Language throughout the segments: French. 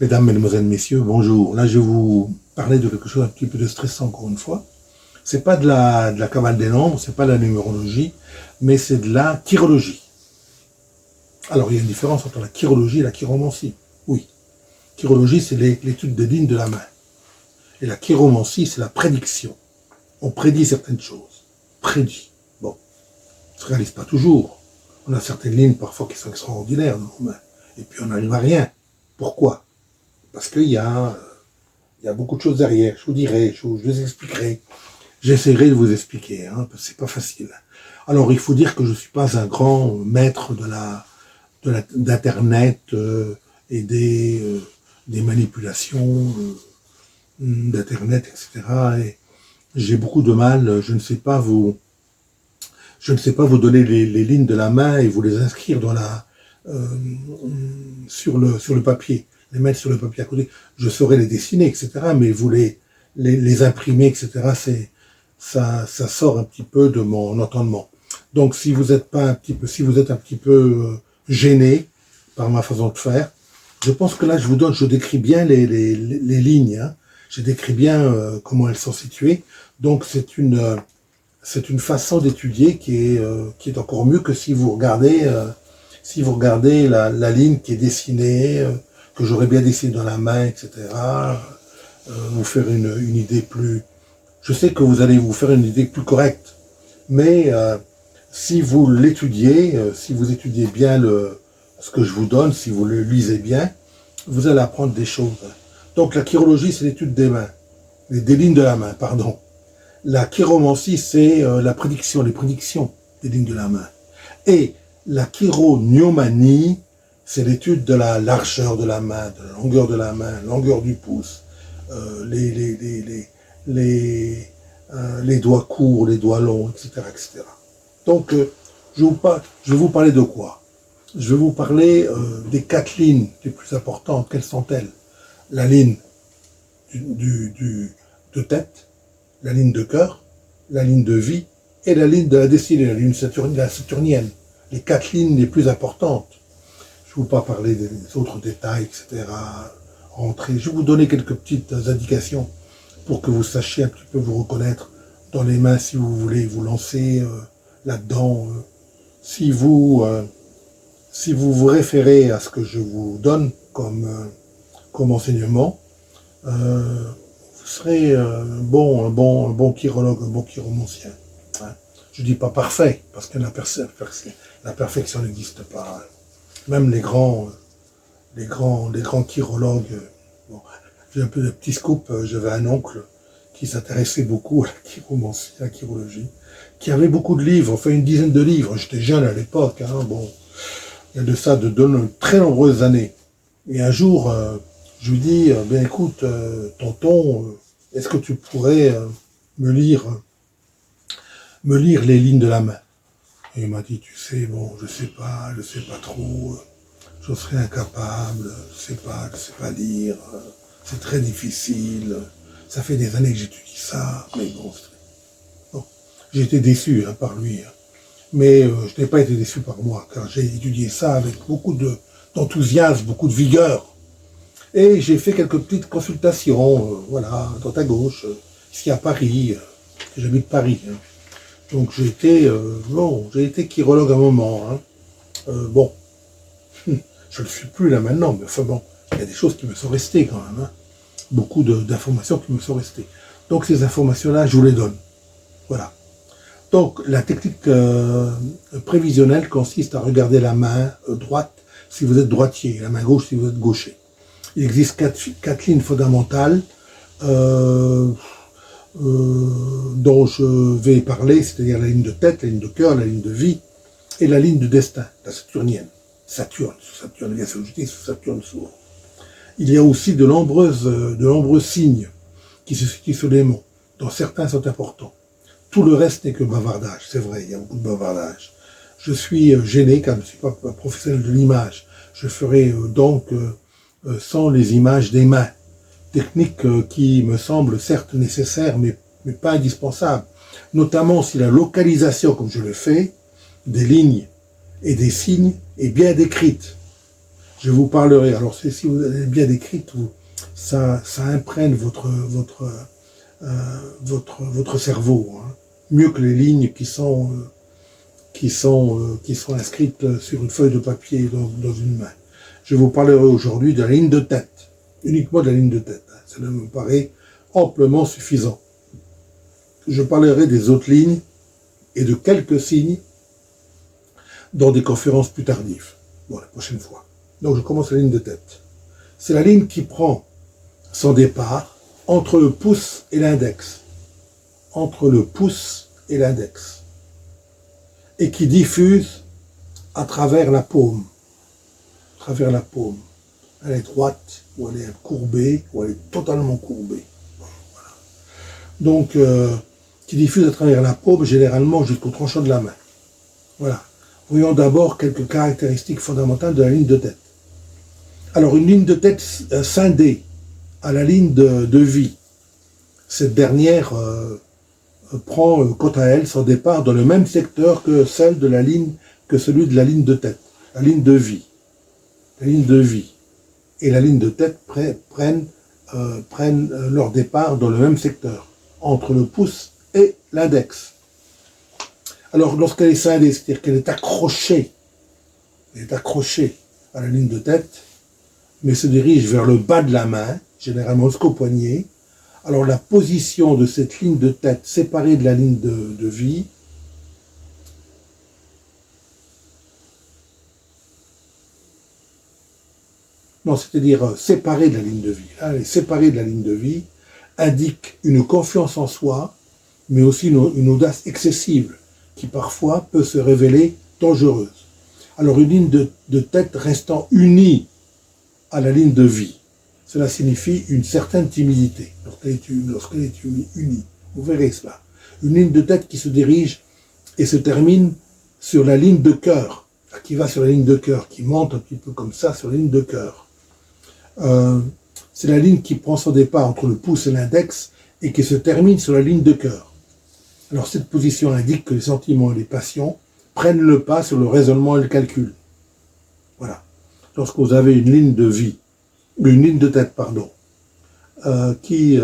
Mesdames, Mesdemoiselles, Messieurs, bonjour. Là, je vais vous parler de quelque chose un petit peu de stressant, encore une fois. C'est pas de la cabale des nombres, c'est pas de la numérologie, mais c'est de la chirologie. Alors, il y a une différence entre la chirologie et la chiromancie. Oui. Chirologie, c'est l'étude des lignes de la main. Et la chiromancie, c'est la prédiction. On prédit certaines choses. Prédit. Bon. Ça ne se réalise pas toujours. On a certaines lignes, parfois, qui sont extraordinaires dans nos mains. Et puis, on n'arrive à rien. Pourquoi? Parce qu'il y a beaucoup de choses derrière. Je vous dirai, je vous expliquerai. J'essaierai de vous expliquer, hein, parce que c'est pas facile. Alors, il faut dire que je ne suis pas un grand maître d'Internet et des manipulations d'Internet, etc. Et j'ai beaucoup de mal. Je ne sais pas vous donner les lignes de la main et vous les inscrire sur le papier, les mettre sur le papier à côté. Je saurais les dessiner, etc. Mais vous les imprimer, etc. Ça sort un petit peu de mon entendement. Donc, si vous êtes un petit peu gêné par ma façon de faire, je pense que là, je décris bien les lignes. Hein. Je décris bien comment elles sont situées. Donc, c'est une façon d'étudier qui est encore mieux que si vous regardez la ligne qui est dessinée, que j'aurais bien dessinée dans la main, etc. Vous faire une idée plus... Je sais que vous allez vous faire une idée plus correcte, mais si vous l'étudiez, si vous étudiez bien ce que je vous donne, si vous le lisez bien, vous allez apprendre des choses. Donc la chirologie, c'est l'étude des mains, des lignes de la main, pardon. La chiromancie, c'est les prédictions des lignes de la main. Et la chironomanie, c'est l'étude de la largeur de la main, de la longueur de la main, longueur du pouce, les doigts courts, les doigts longs, etc. etc. Donc, je vais vous parler de quoi? Je vais vous parler des 4 lignes les plus importantes. Quelles sont-elles? La ligne de tête, la ligne de cœur, la ligne de vie et la ligne de la destinée, la ligne saturnienne. Les 4 lignes les plus importantes. Je ne vais pas parler des autres détails, etc. Je vais vous donner quelques petites indications pour que vous sachiez un petit peu vous reconnaître dans les mains si vous voulez vous lancer là-dedans. Si vous vous référez à ce que je vous donne comme enseignement, vous serez un bon chirologue, un bon chiromancien. Hein. Je ne dis pas parfait, parce que la perfection n'existe pas. Hein. Même les grands chirologues. Bon, j'ai un peu de petit scoop, j'avais un oncle qui s'intéressait beaucoup à la chiromancie, à la chirologie, qui avait beaucoup de livres, enfin une dizaine de livres. J'étais jeune à l'époque, hein, bon, il y a de ça de très nombreuses années. Et un jour, je lui dis, ben écoute, tonton, est-ce que tu pourrais me lire les lignes de la main? Et il m'a dit, tu sais, bon, je sais pas trop, je serais incapable, je sais pas lire, c'est très difficile, ça fait des années que j'étudie ça, mais bon, j'ai été déçu hein, par lui. Hein. Mais je n'ai pas été déçu par moi, car j'ai étudié ça avec beaucoup d'enthousiasme, beaucoup de vigueur. Et j'ai fait quelques petites consultations, voilà, à droite à gauche, ici à Paris, j'habite Paris. Hein. Donc j'ai été chirologue à un moment. Hein. Bon, je ne le suis plus là maintenant, mais enfin bon, il y a des choses qui me sont restées quand même. Hein. Beaucoup d'informations qui me sont restées. Donc ces informations-là, je vous les donne. Voilà. Donc la technique prévisionnelle consiste à regarder la main droite si vous êtes droitier, la main gauche si vous êtes gaucher. Il existe 4 lignes fondamentales dont je vais parler, c'est-à-dire la ligne de tête, la ligne de cœur, la ligne de vie et la ligne de destin, la saturnienne. Saturne, il y a Saturne souvent. Il y a aussi de nombreux signes qui se situent sur les monts, dont certains sont importants. Tout le reste n'est que bavardage, c'est vrai, il y a beaucoup de bavardage. Je suis gêné car je ne suis pas professionnel de l'image. Je ferai donc sans les images des mains. Technique qui me semble certes nécessaire, mais pas indispensable. Notamment si la localisation, comme je le fais, des lignes et des signes est bien décrite. Je vous parlerai, alors si vous avez bien décrit, ça imprègne votre cerveau, hein, mieux que les lignes qui sont inscrites sur une feuille de papier dans une main. Je vous parlerai aujourd'hui de la ligne de tête, uniquement de la ligne de tête. Cela me paraît amplement suffisant. Je parlerai des autres lignes et de quelques signes dans des conférences plus tardives. Bon, la prochaine fois. Donc je commence la ligne de tête. C'est la ligne qui prend son départ entre le pouce et l'index. Entre le pouce et l'index. Et qui diffuse à travers la paume. À travers la paume. Elle est droite, ou elle est courbée, ou elle est totalement courbée. Voilà. Donc, qui diffuse à travers la paume, généralement jusqu'au tranchant de la main. Voilà. Voyons d'abord quelques caractéristiques fondamentales de la ligne de tête. Alors, une ligne de tête scindée à la ligne de vie. Cette dernière prend, quant à elle, son départ dans le même secteur que celui de la ligne de tête, la ligne de vie. La ligne de vie et la ligne de tête prennent leur départ dans le même secteur, entre le pouce et l'index. Alors, lorsqu'elle est scindée, c'est-à-dire qu'elle est accrochée à la ligne de tête, mais se dirige vers le bas de la main, généralement jusqu'au poignet, alors la position de cette ligne de tête séparée de la ligne de vie c'est-à-dire séparée de la ligne de vie. Là, elle est séparée de la ligne de vie, indique une confiance en soi, mais aussi une audace excessive, qui parfois peut se révéler dangereuse. Alors une ligne de tête restant unie à la ligne de vie, cela signifie une certaine timidité, lorsqu'elle est unie. Vous verrez cela. Une ligne de tête qui se dirige et se termine sur la ligne de cœur, qui va sur la ligne de cœur, qui monte un petit peu comme ça sur la ligne de cœur. C'est la ligne qui prend son départ entre le pouce et l'index et qui se termine sur la ligne de cœur. Alors cette position indique que les sentiments et les passions prennent le pas sur le raisonnement et le calcul. Voilà. Lorsque vous avez une ligne de tête, qui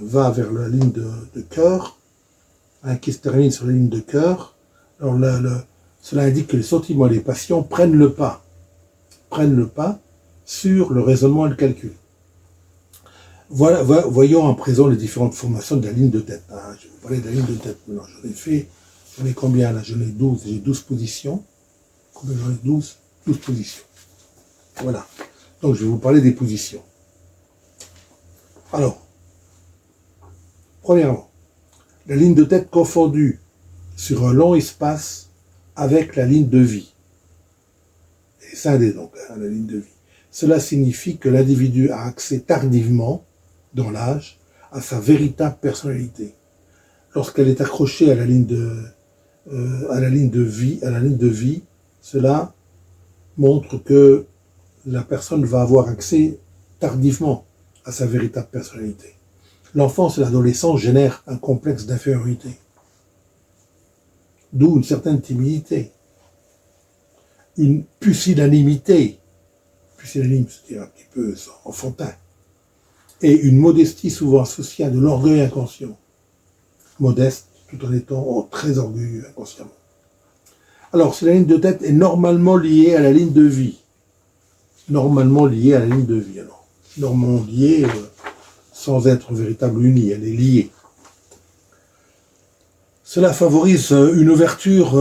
va vers la ligne de cœur, hein, qui se termine sur la ligne de cœur, alors cela indique que les sentiments et les passions prennent le pas sur le raisonnement et le calcul. Voilà, voyons à présent les différentes formations de la ligne de tête. Hein. Je vais vous parler de la ligne de tête. Maintenant, j'en ai combien là? J'en ai 12, j'ai 12 positions. Combien j'en ai? 12 positions. Voilà. Donc je vais vous parler des positions. Alors, premièrement, la ligne de tête confondue sur un long espace avec la ligne de vie. Et scindée donc, hein, la ligne de vie. Cela signifie que l'individu a accès tardivement, dans l'âge, à sa véritable personnalité. Lorsqu'elle est accrochée à la ligne de vie, cela montre que la personne va avoir accès tardivement à sa véritable personnalité. L'enfance et l'adolescence génèrent un complexe d'infériorité, d'où une certaine timidité, une pusillanimité, pusillanime, c'est-à-dire un petit peu enfantin, et une modestie souvent associée à de l'orgueil inconscient, modeste tout en étant très orgueilleux inconsciemment. Alors, si la ligne de tête est normalement liée à la ligne de vie, alors, normalement liée sans être véritable unie, elle est liée. Cela favorise une ouverture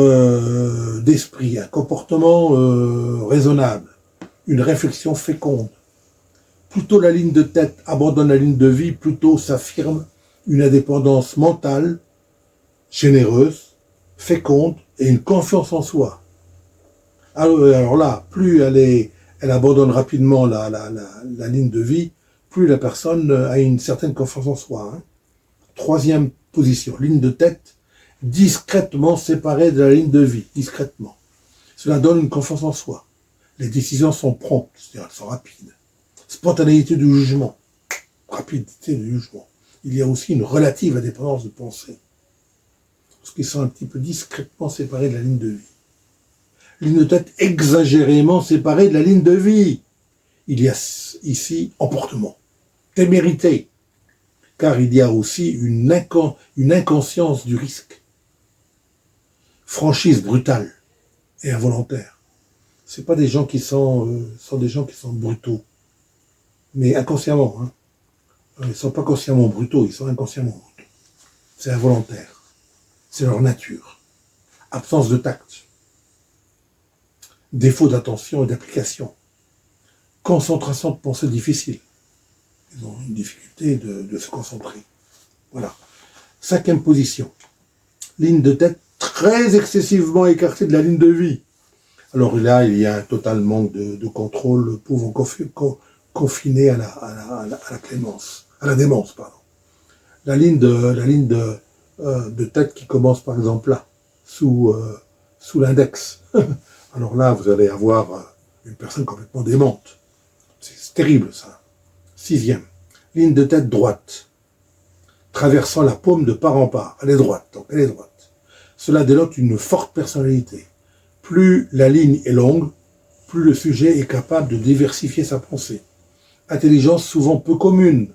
d'esprit, un comportement raisonnable, une réflexion féconde. Plutôt la ligne de tête abandonne la ligne de vie, plutôt s'affirme une indépendance mentale, généreuse, féconde et une confiance en soi. Alors là, plus elle abandonne rapidement la ligne de vie, plus la personne a une certaine confiance en soi. Hein. Troisième position, ligne de tête, discrètement séparée de la ligne de vie, discrètement. Cela donne une confiance en soi. Les décisions sont promptes, c'est-à-dire elles sont rapides. Spontanéité du jugement, rapidité du jugement. Il y a aussi une relative indépendance de pensée, parce qu'ils sont un petit peu discrètement séparés de la ligne de vie. Ligne de tête exagérément séparée de la ligne de vie. Il y a ici emportement, témérité, car il y a aussi une inconscience du risque. Franchise brutale et involontaire. C'est pas des gens qui sont des gens qui sont brutaux, mais inconsciemment. Hein. Ils ne sont pas consciemment brutaux, ils sont inconsciemment brutaux. C'est involontaire. C'est leur nature. Absence de tact. Défaut d'attention et d'application. Concentration de pensée difficile. Ils ont une difficulté de se concentrer. Voilà. 5e position. Ligne de tête très excessivement écartée de la ligne de vie. Alors là, il y a un total manque de contrôle pouvant confiner à la clémence, à la démence, pardon. La ligne de tête qui commence par exemple là, sous l'index. Alors là, vous allez avoir une personne complètement démente. C'est terrible, ça. 6e. Ligne de tête droite, traversant la paume de part en part. Elle est droite, donc elle est droite. Cela dénote une forte personnalité. Plus la ligne est longue, plus le sujet est capable de diversifier sa pensée. Intelligence souvent peu commune.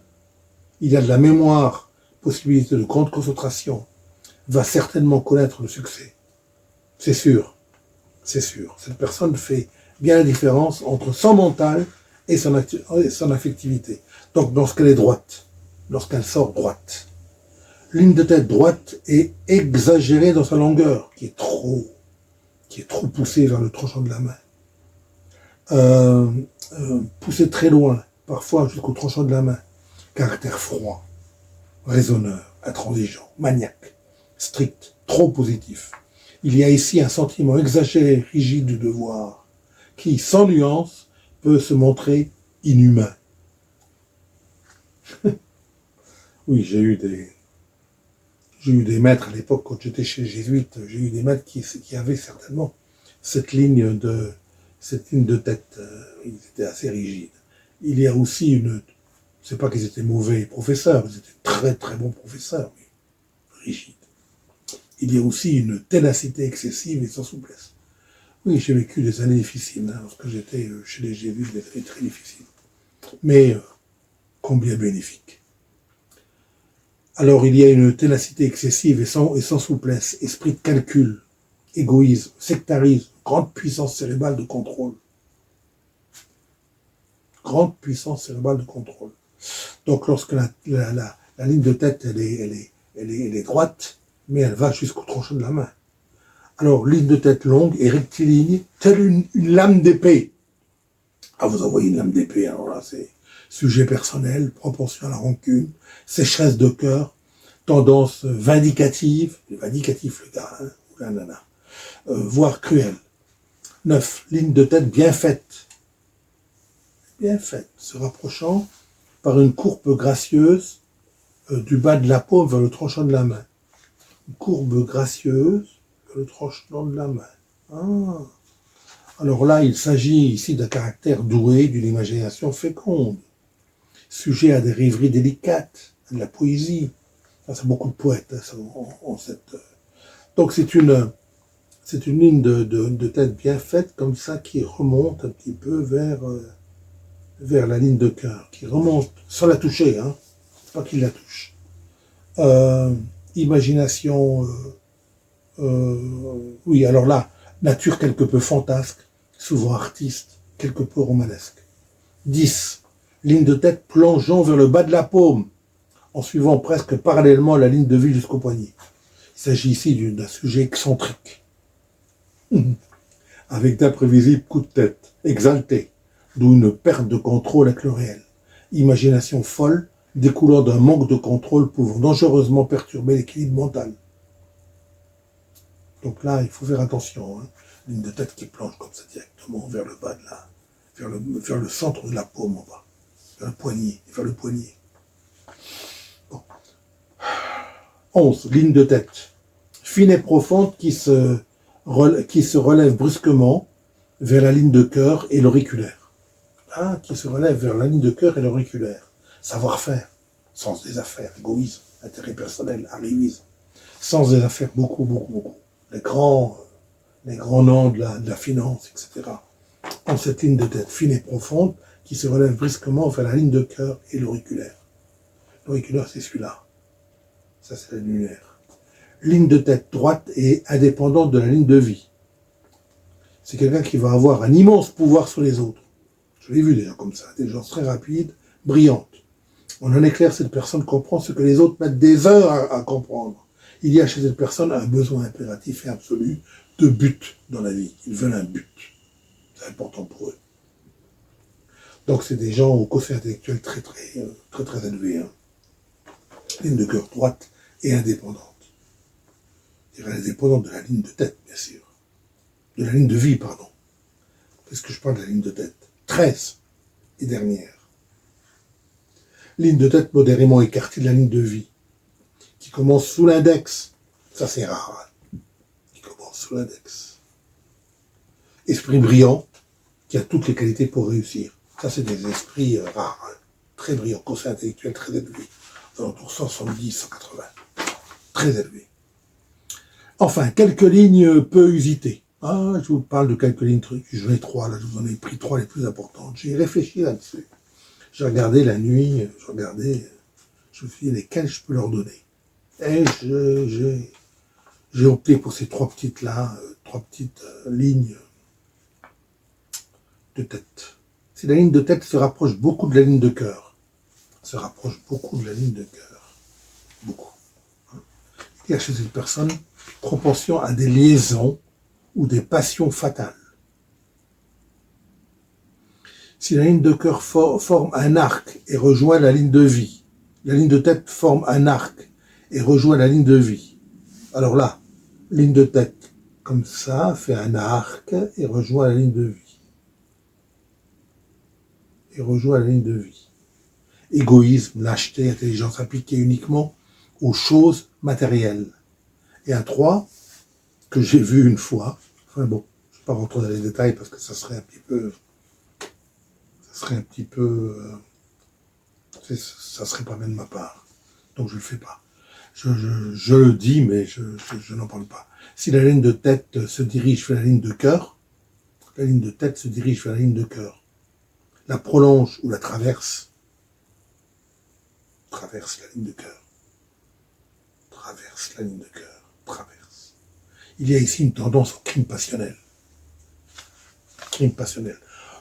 Il a de la mémoire, possibilité de grande concentration. Va certainement connaître le succès. C'est sûr. C'est sûr. Cette personne fait bien la différence entre son mental et son affectivité. Donc, lorsqu'elle est droite, lorsqu'elle sort droite, ligne de tête droite est exagérée dans sa longueur, qui est trop poussée vers le tranchant de la main. Poussée très loin, parfois jusqu'au tranchant de la main. Caractère froid, raisonneur, intransigeant, maniaque, strict, trop positif. Il y a ici un sentiment exagéré, rigide du devoir, qui, sans nuance, peut se montrer inhumain. Oui, j'ai eu des maîtres à l'époque, quand j'étais chez les Jésuites, j'ai eu des maîtres qui avaient certainement cette ligne de tête. Ils étaient assez rigides. Il y a aussi c'est pas qu'ils étaient mauvais professeurs, ils étaient très très bons professeurs, mais rigides. Il y a aussi une ténacité excessive et sans souplesse. Oui, j'ai vécu des années difficiles, hein, lorsque j'étais chez les Jésuites, des années très difficiles. Mais combien bénéfiques. Alors il y a une ténacité excessive et sans souplesse, esprit de calcul, égoïsme, sectarisme, grande puissance cérébrale de contrôle. Grande puissance cérébrale de contrôle. Donc lorsque la ligne de tête elle est droite, mais elle va jusqu'au tranchant de la main. Alors ligne de tête longue et rectiligne, telle une lame d'épée. Ah, vous envoyez une lame d'épée, alors là c'est sujet personnel, propension à la rancune, sécheresse de cœur, tendance vindicative, vindicatif le gars, hein, ou la nana, voire cruel. 9. Ligne de tête bien faite, se rapprochant par une courbe gracieuse du bas de la paume vers le tranchant de la main. Une courbe gracieuse vers le tranchant de la main. Ah. Alors là, il s'agit ici d'un caractère doué, d'une imagination féconde, sujet à des rêveries délicates, à de la poésie. Ça, c'est beaucoup de poètes. Hein, Donc c'est une ligne de tête bien faite, comme ça, qui remonte un petit peu vers la ligne de cœur, qui remonte, sans la toucher, hein, pas qu'il la touche. Imagination, oui, alors là, nature quelque peu fantasque, souvent artiste, quelque peu romanesque. 10. Ligne de tête plongeant vers le bas de la paume, en suivant presque parallèlement la ligne de vie jusqu'au poignet. Il s'agit ici d'un sujet excentrique, avec d'imprévisibles coups de tête, exaltés, d'où une perte de contrôle avec le réel. Imagination folle, découlant d'un manque de contrôle pouvant dangereusement perturber l'équilibre mental. Donc là, il faut faire attention. Hein. Ligne de tête qui plonge comme ça directement vers le bas vers le centre de la paume en bas, vers le poignet. Bon. 11. Ligne de tête. Fine et profonde qui se relève brusquement vers la ligne de cœur et l'auriculaire. Ah, qui se relève vers la ligne de cœur et l'auriculaire. Savoir-faire, sens des affaires, égoïsme, intérêt personnel, arrivisme. Sens des affaires, beaucoup. Les les grands noms de la finance, etc., ont cette ligne de tête fine et profonde qui se relève brusquement vers la ligne de cœur et l'auriculaire. L'auriculaire, c'est celui-là. Ça, c'est la lunaire. Ligne de tête droite et indépendante de la ligne de vie. C'est quelqu'un qui va avoir un immense pouvoir sur les autres. Je l'ai vu déjà comme ça, des gens très rapides, brillantes. On en est clair, cette personne comprend ce que les autres mettent des heures à comprendre. Il y a chez cette personne un besoin impératif et absolu de but dans la vie. Ils veulent un but. C'est important pour eux. Donc c'est des gens au quotient intellectuel très élevé. Hein. Ligne de cœur droite et indépendante. Je dirais indépendante de la ligne de tête, bien sûr. De la ligne de vie, pardon. Qu'est-ce que je parle de la ligne de tête? 13 et dernière. Ligne de tête modérément écartée de la ligne de vie, qui commence sous l'index. Ça, c'est rare. Hein. Qui commence sous l'index. Esprit brillant, qui a toutes les qualités pour réussir. Ça, c'est des esprits rares. Hein. Très brillants, quotient intellectuel très élevé. Autour 170, 180. Très élevé. Enfin, quelques lignes peu usitées. Ah, je vous parle de quelques lignes, j'en ai 3, là, je vous en ai pris 3 les plus importantes. J'ai réfléchi là-dessus. J'ai regardé la nuit, je me suis dit lesquelles je peux leur donner. Et j'ai opté pour ces 3 petites-là, 3 petites lignes de tête. Si la ligne de tête se rapproche beaucoup de la ligne de cœur, se rapproche beaucoup de la ligne de cœur, beaucoup. Il y a chez cette personne propension à des liaisons ou des passions fatales. Si la ligne de cœur forme un arc et rejoint la ligne de vie, la ligne de tête forme un arc et rejoint la ligne de vie. Alors là, ligne de tête, comme ça, fait un arc et rejoint la ligne de vie. Et rejoint la ligne de vie. Égoïsme, lâcheté, intelligence appliquée uniquement aux choses matérielles. Et un 3, que j'ai vu une fois, enfin bon, je ne vais pas rentrer dans les détails parce que ça serait un petit peu, ça serait pas bien de ma part. Donc je le fais pas. Je le dis, mais je n'en parle pas. Si la ligne de tête se dirige vers la ligne de cœur, la ligne de tête se dirige vers la ligne de cœur. La prolonge ou la traverse la ligne de cœur. Traverse la ligne de cœur. Traverse. Il y a ici une tendance au crime passionnel. Crime passionnel.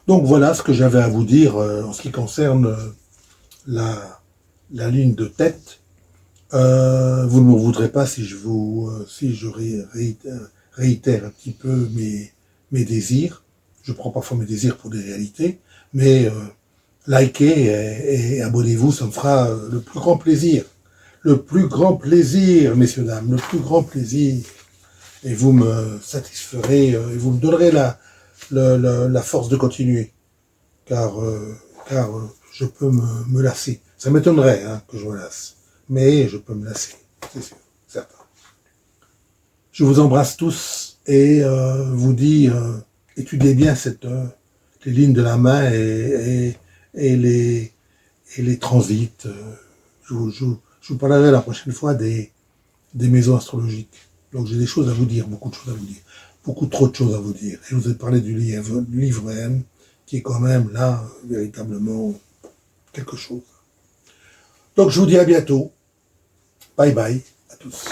Donc voilà ce que j'avais à vous dire en ce qui concerne la ligne de tête. Vous ne me voudrez pas si je réitère un petit peu mes désirs. Je prends parfois mes désirs pour des réalités, mais likez et abonnez-vous, ça me fera le plus grand plaisir. Le plus grand plaisir, messieurs, dames, le plus grand plaisir. Et vous me satisferez, et vous me donnerez la force de continuer. Car je peux me lasser. Ça m'étonnerait que je me lasse. Mais je peux me lasser, c'est sûr, certain. Je vous embrasse tous et vous dis, étudiez bien les lignes de la main et les transits. Je vous parlerai la prochaine fois des maisons astrologiques. Donc j'ai des choses à vous dire, beaucoup de choses à vous dire. Beaucoup trop de choses à vous dire. Et je vous ai parlé du livre M, qui est quand même là, véritablement, quelque chose. Donc je vous dis à bientôt. Bye bye à tous.